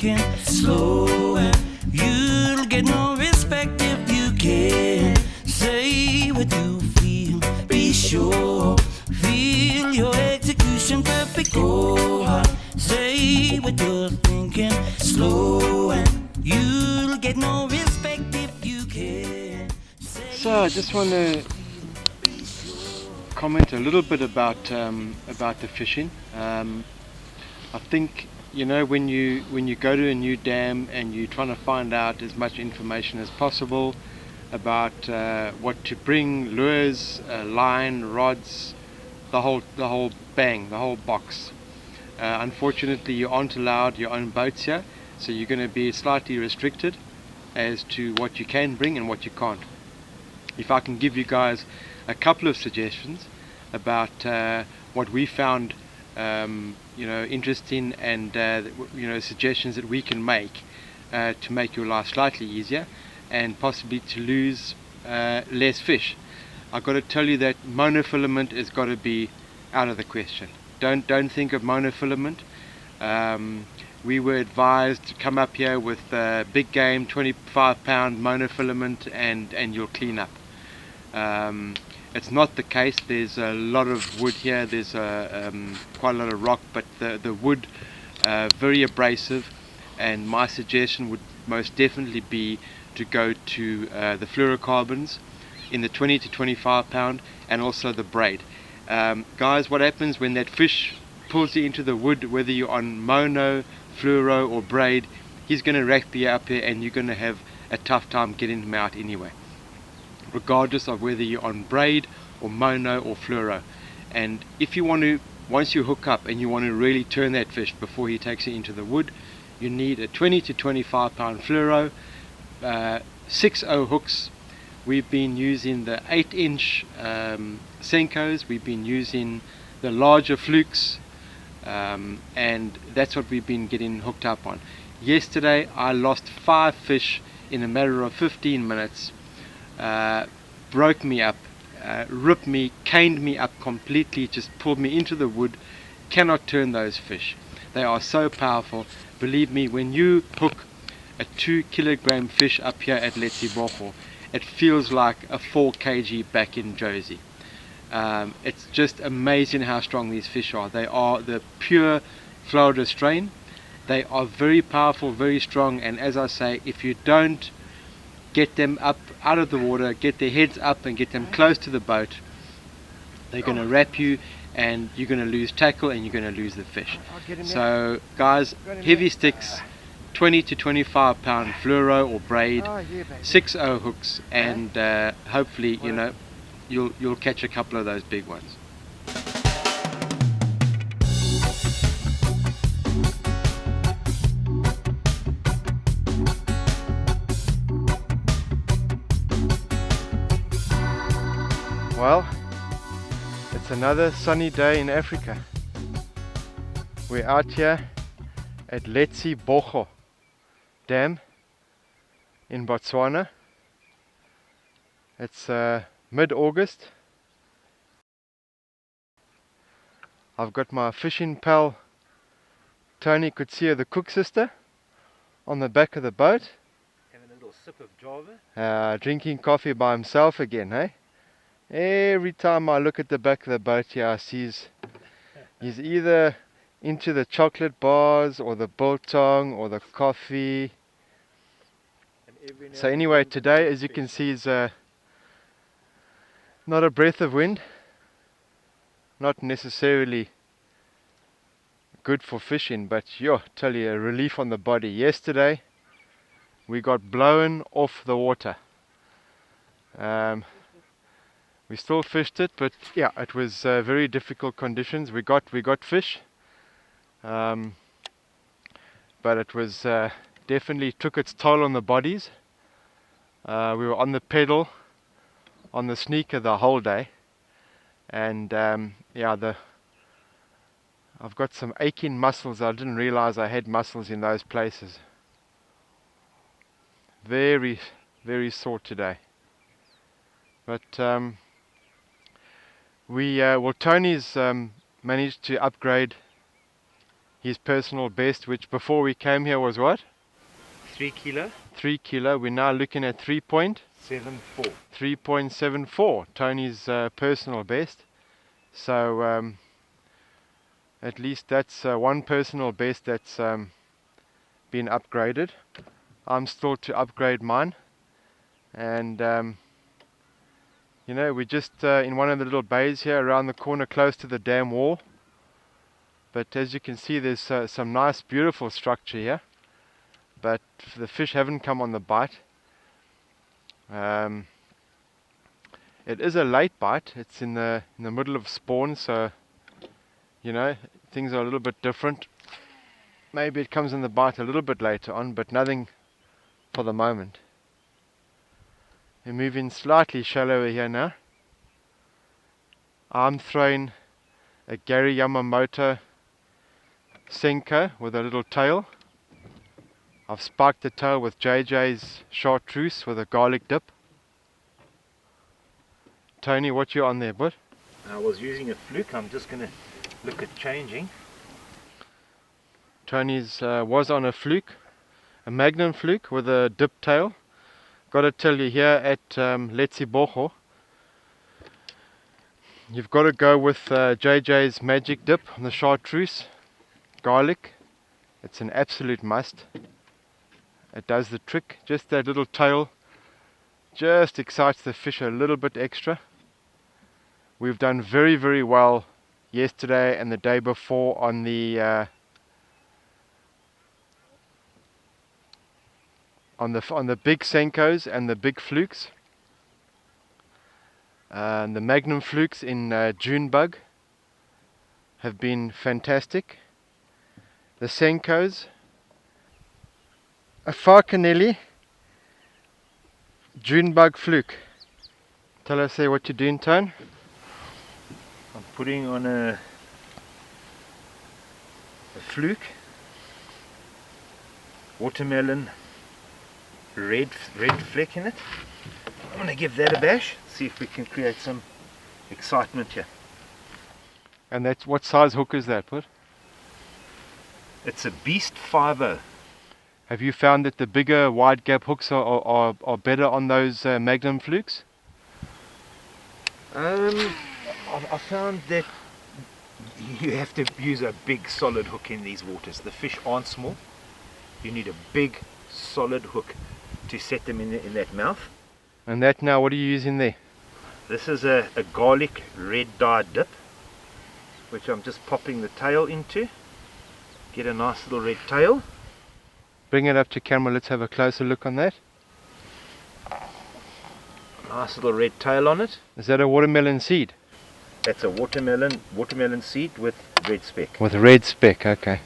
thinking slow, and you'll get no respect if you can say what you feel. Be sure, feel your execution perfect. Go hard, say what you're thinking slow, and you'll get no respect if you can. So I just want to comment a little bit about the fishing. I think, you know, when you go to a new dam and you're trying to find out as much information as possible about what to bring, lures, line, rods, the whole bang, the whole box. Unfortunately, you aren't allowed your own boats here, so you're going to be slightly restricted as to what you can bring and what you can't. If I can give you guys a couple of suggestions about what we found interesting, and suggestions that we can make to make your life slightly easier and possibly to lose less fish. I've got to tell you that monofilament has got to be out of the question. Don't think of monofilament. We were advised to come up here with big game 25-pound monofilament and you'll clean up. It's not the case. There's a lot of wood here, there's quite a lot of rock, but the wood very abrasive, and my suggestion would most definitely be to go to the fluorocarbons in the 20 to 25 pound, and also the braid. Guys, what happens when that fish pulls you into the wood, whether you're on mono, fluoro or braid, he's going to rack you up here and you're going to have a tough time getting him out anyway, regardless of whether you're on braid or mono or fluoro. And if you want to, once you hook up and you want to really turn that fish before he takes it into the wood, you need a 20 to 25 pound fluoro, 6/0 hooks. We've been using the 8-inch Senkos, we've been using the larger flukes, and that's what we've been getting hooked up on. Yesterday I lost 5 fish in a matter of 15 minutes. Broke me up, ripped me, caned me up completely, just pulled me into the wood. Cannot turn those fish. They are so powerful. Believe me, when you hook a 2-kilogram fish up here at Letsibogo, it feels like a 4 kg back in Josie. It's just amazing how strong these fish are. They are the pure Florida strain. They are very powerful, very strong, and as I say, if you don't get them up out of the water, get their heads up and get them close to the boat, they're going to wrap you and you're going to lose tackle and you're going to lose the fish. So guys, heavy sticks, 20 to 25 pound fluoro or braid, 6/0 hooks, and hopefully you'll catch a couple of those big ones. Well, it's another sunny day in Africa. We're out here at Letsibogo Dam in Botswana. It's mid-August. I've got my fishing pal Coetzee, the cook sister, on the back of the boat. Having a little sip of Java. Drinking coffee by himself again, hey? Every time I look at the back of the boat here, I see he's either into the chocolate bars or the biltong or the coffee. So anyway, today, as you can see, is not a breath of wind. Not necessarily good for fishing, but tell you, a relief on the body. Yesterday we got blown off the water. We still fished it, but yeah, it was very difficult conditions. We got fish, but it was definitely took its toll on the bodies. We were on the pedal, on the sneaker the whole day, and I've got some aching muscles. I didn't realize I had muscles in those places. Very, very sore today. But Tony's managed to upgrade his personal best, which before we came here was what? 3 kilo. 3 kilo. We're now looking at 3.74. 3.74, Tony's personal best. So at least that's one personal best that's been upgraded. I'm still to upgrade mine, and you know, we're just in one of the little bays here around the corner close to the dam wall. But as you can see, there's some nice beautiful structure here, but the fish haven't come on the bite. It is a late bite. It's in the middle of spawn, so you know, things are a little bit different. Maybe it comes in the bite a little bit later on, but nothing for the moment. We're moving slightly shallower here now. I'm throwing a Gary Yamamoto Senko with a little tail. I've spiked the tail with JJ's chartreuse with a garlic dip. Tony, what you on there, bud? I was using a fluke. I'm just going to look at changing. Tony's was on a fluke, a magnum fluke with a dip tail. Got to tell you, here at Letsibogo, you've got to go with JJ's magic dip on the chartreuse, garlic. It's an absolute must. It does the trick. Just that little tail just excites the fish a little bit extra. We've done very, very well yesterday and the day before on the big Senkos and the big flukes. The magnum flukes in June bug have been fantastic. The Senkos, a Farcanelli June bug fluke. Tell us there what you're doing, Tone. I'm putting on a fluke, watermelon, red fleck in it. I'm going to give that a bash, see if we can create some excitement here. And that's what size hook is that, bud? It's a Beast 5.0. Have you found that the bigger wide gap hooks are better on those magnum flukes? I found that you have to use a big solid hook in these waters. The fish aren't small. You need a big solid hook to set them in that mouth. And that now, what are you using there? This is a garlic red dye dip, which I'm just popping the tail into. Get a nice little red tail. Bring it up to camera, let's have a closer look on that. Nice little red tail on it. Is that a watermelon seed? That's a watermelon seed with red speck. With red speck, okay.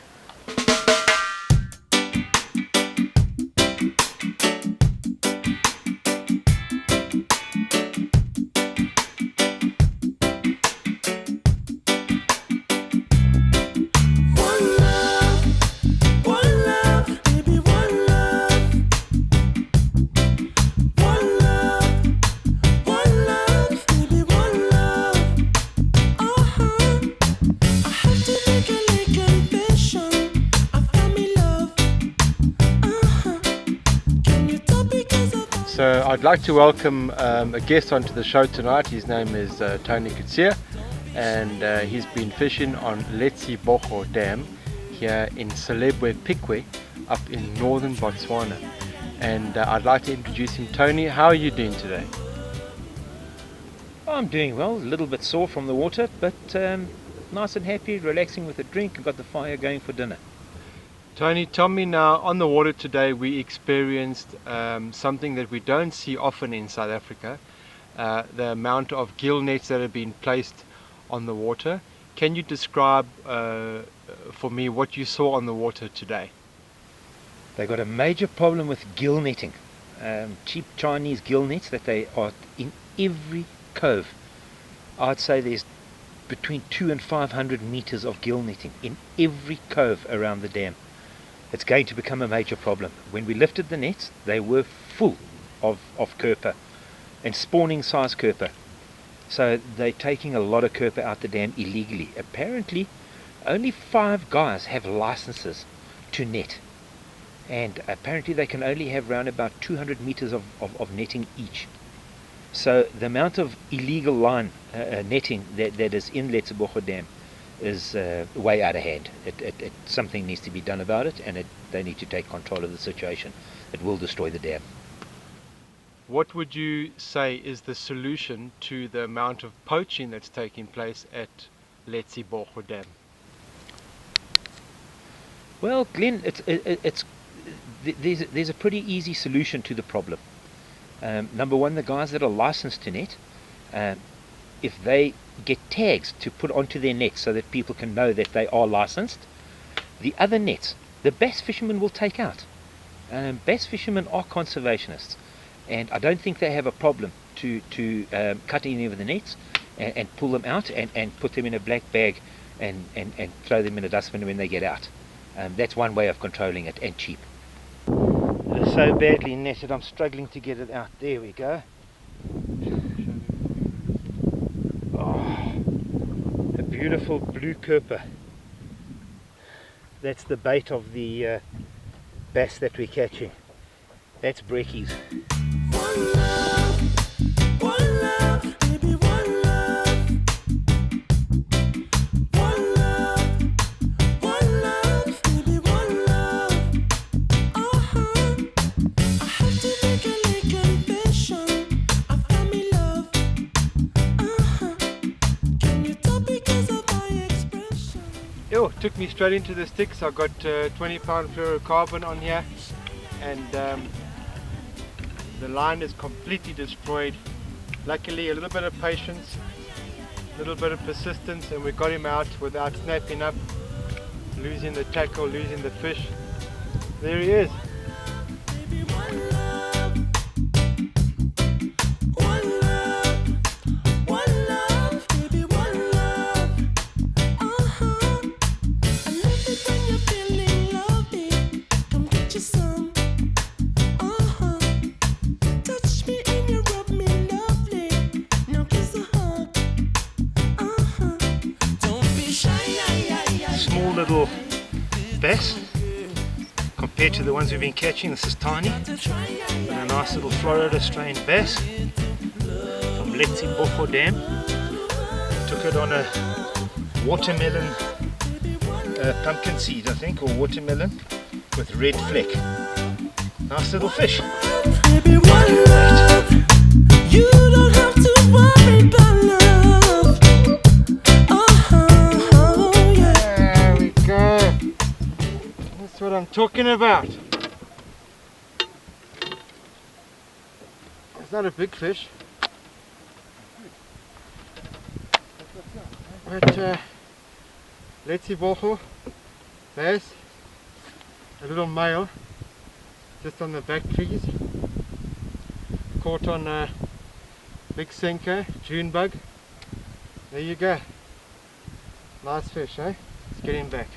So I'd like to welcome a guest onto the show tonight. His name is Tony Coetzee, and he's been fishing on Letsibogo Dam here in Selebwe Pikwe up in northern Botswana. And I'd like to introduce him. Tony, how are you doing today? I'm doing well, a little bit sore from the water, but nice and happy, relaxing with a drink, and got the fire going for dinner. Tony, tell me now, on the water today we experienced something that we don't see often in South Africa, the amount of gill nets that have been placed on the water. Can you describe for me what you saw on the water today? They got a major problem with gill netting, cheap Chinese gill nets that they are in every cove. I'd say there's between 200 and 500 meters of gill netting in every cove around the dam. It's going to become a major problem. When we lifted the nets, they were full of kerper and spawning size kerper. So they're taking a lot of kerper out the dam illegally. Apparently, only 5 guys have licenses to net, and apparently they can only have around about 200 meters of netting each. So the amount of illegal line netting that is in Letsibogo Dam is way out of hand. Something needs to be done about it, and they need to take control of the situation. It will destroy the dam. What would you say is the solution to the amount of poaching that's taking place at Letsibogo Dam? Well, Glenn, there's a pretty easy solution to the problem. Number one, the guys that are licensed to net, if they get tags to put onto their nets so that people can know that they are licensed, the other nets, the bass fishermen will take out. Bass fishermen are conservationists, and I don't think they have a problem to cut any of the nets and pull them out and put them in a black bag and throw them in a dustbin when they get out. That's one way of controlling it, and cheap. It's so badly netted, I'm struggling to get it out. There we go. Oh, a beautiful blue kerper. That's the bait of the bass that we're catching. That's brekkies. One love, one love, baby, one love. One love, baby, one love. I have to make a confession. I found me love. Can you tell because of my expression? Yo, took me straight into the sticks. I got 20-pound fluorocarbon on here, and the line is completely destroyed. Luckily, a little bit of patience, a little bit of persistence, and we got him out without snapping up, losing the tackle, losing the fish. There he is. Baby, one love. One love. One love, baby, one love. I love it when you're feeling lovely. Come get you some. Touch me and you rub me lovely. Now kiss a hug. Don't be shy. Small little bass compared to the ones we've been catching. This is tiny, but a nice little Florida strain bass from Letsibogo Dam. Took it on a watermelon pumpkin seed, I think, or watermelon with red fleck. Nice little fish. Baby, one love. You don't have to worry about love. Yeah. There we go. That's what I'm talking about. It's not a big fish, but Letsibogo Bass, a little male, just on the back trees, caught on a big sinker, June bug. There you go. Nice fish, eh? Let's get him back.